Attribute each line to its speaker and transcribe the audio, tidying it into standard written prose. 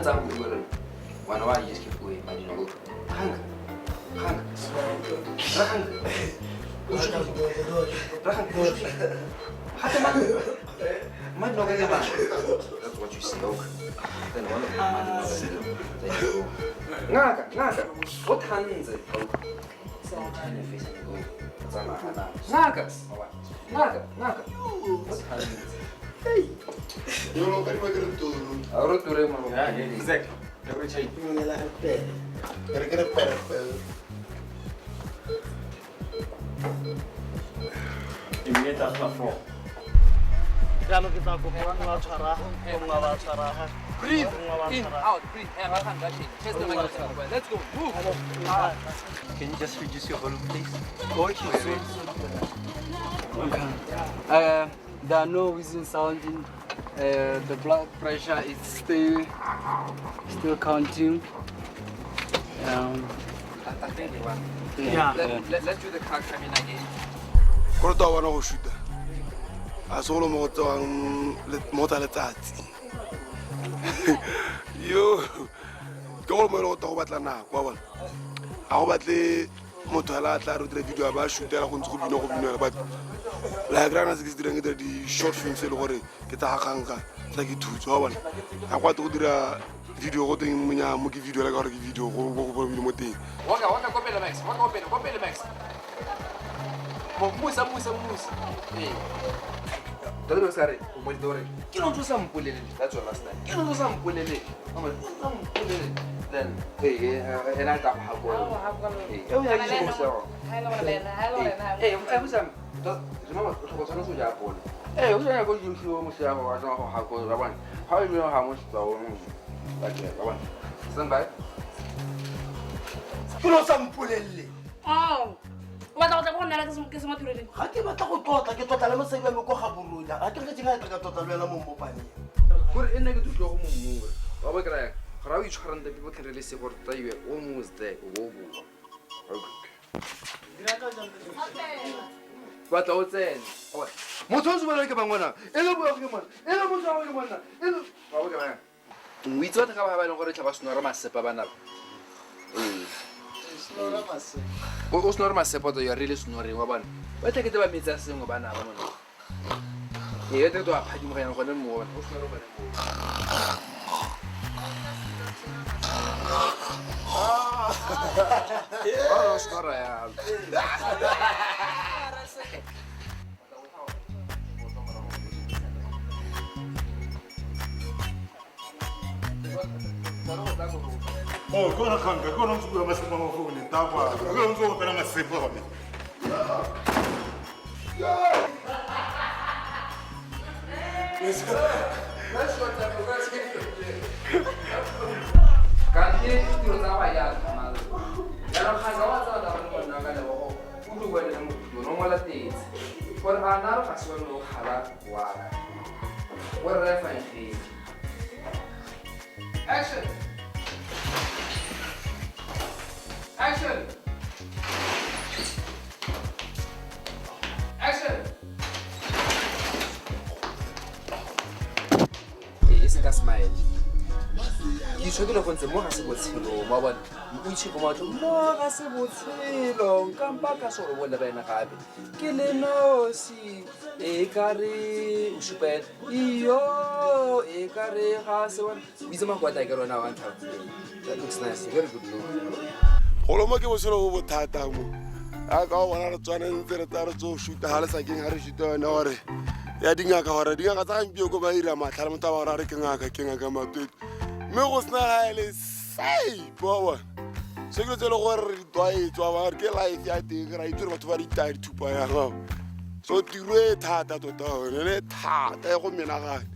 Speaker 1: tsang go re wana wa just keep going but you know hang man no get back that's what you see okay then one of the man ngaka what hands it so tiny face and go tsama hana ngaka what hands
Speaker 2: hey yo lo kari magere to
Speaker 1: ahora tú eres mamá
Speaker 3: exactly every time
Speaker 2: yo me la pe kare pe
Speaker 3: imeta fa fo
Speaker 4: Jalo kita ko nga tshwara go nga ba tshwara ha
Speaker 1: breathe in out breathe and I can't touch it chest and like let's go move
Speaker 4: Can you just reduce your volume please? There are no whizzing sound in the blood pressure is still counting.
Speaker 1: I think they want
Speaker 4: Yeah.
Speaker 1: let's do the car coming again
Speaker 2: go to wana go shoota a solo mo tswang le mota letsatsi yo go mo lo to go batla nako wa bona a go batle motho ala tla re dire video ba shootela go ntse go binela but la grana se ke direng ke di short films le gore ke tsa gaganga tsa ke thutso wa bona a kwa go dira video go teng monya mo ke video la ka gore ke video go video mo teng
Speaker 1: waka kopela max kopela max musa eh dole sare o mo dore ke no tsosa mpolele that's all last time ke no tsosa mpolele mama tsosa mpolele then ena ta ha go eh o ya ke go sa eh busam mama o go tsana so ja pole o tsana go jimsiwa mo sia go tsana go ha go ba bona ha o le ha mo tsa o ba ke ba bona stand by
Speaker 2: ke no sa mpolele
Speaker 5: Wa tla go nna la ke se mathurele.
Speaker 2: ga ke batla go ke tlotla le mosadi wa me go ga borola ga ke re tsinga ka tlotla le wena mo mopane
Speaker 1: gore ene ke tutlo go mmore wa ba kra ga o itshwarang the people can really see gore you are almost there go go ba tla o tsena motho o se bona ke bangwana ene bo ke mona ene motho wa ke mona ene wa ba kra o itse ka ba ba le gore tla ba snora masepa bana o snora masepa to you really snoring wa bona ba tla ke te ba metsa sengwe bana ba mona e te to a phadi mo ga yona gone mo bona o snora ba oh snora ya
Speaker 6: Oh, kona kanga, kona msukura masipa mafuni, takwa, kona msukura pera masipa wame.
Speaker 1: Kanti tiro tsa ba ya tsamalo. Ya no khaza wa tsa da go nna ka le go udu wa le mo no ngola tetse. For ana ga se no khala wa. Wa re fa ndi. Action. Action. Action. Isn't that smile? Ke tshogile go ntse mo ga se botshelo mo bona o itse go matlo mo ga se botshelo kampa ka soro bona ba ena gape ke le nosi e kare o supela iyo e kare ga se bona o itse makwata ke rona wa ntha that looks nice very good look
Speaker 2: go lo mo ke boselo bo bothata mo a ka bona re tswana ntse re tsa re tso shoota ha le sa keng ha re shoota yona gore ya dingaka gore dingaka tsa gampio ko ba ira matlha le motho ba gore a re ke ngaka matwetwe mme go sena ga ele sei boa se ke tselo gore re ditwaetswa ba re ke life ya teng ra itse gore batho ba di taya dithupa ya gago so tiro e thata tota one le thata e go menagane